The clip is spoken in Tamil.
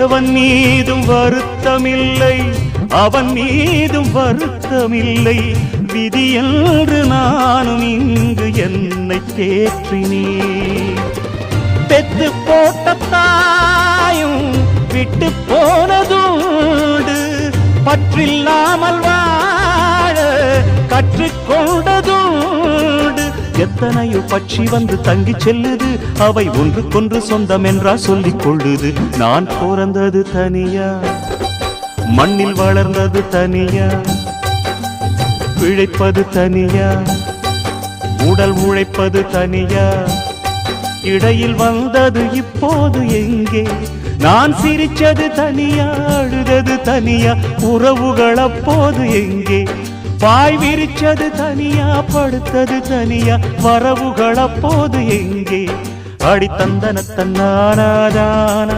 எவன் மீதும் வருத்தமில்லை, அவன் மீதும் வருத்தமில்லை. விதி என்று நானும் இங்கு என்னை தேற்றினேன். பெத்து போட்ட தாயும் விட்டு போனதுண்டு, பற்றில்லாமல் வாழ கற்றுக்கொண்டதுண்டு. எத்தனையோ பட்சி வந்து தங்கி செல்லுது, அவை ஒன்றுக்கொன்று சொந்தம் என்றா சொல்லிக் கொள்ளுது. நான் பிறந்தது தனியா, மண்ணில் வளர்ந்தது தனியா, பிழைப்பது தனியா, உடல் உழைப்பது தனியா. இடையில் வந்தது இப்போது எங்கே? நான் சிரிச்சது தனியா, அழுதது தனியா, உறவுகள் அப்போது எங்கே? பாய் விரிச்சது தனியா, படுத்தது தனியா, வரவுகள் அப்போது எங்கே? அடித்தந்தன தன்னானாதான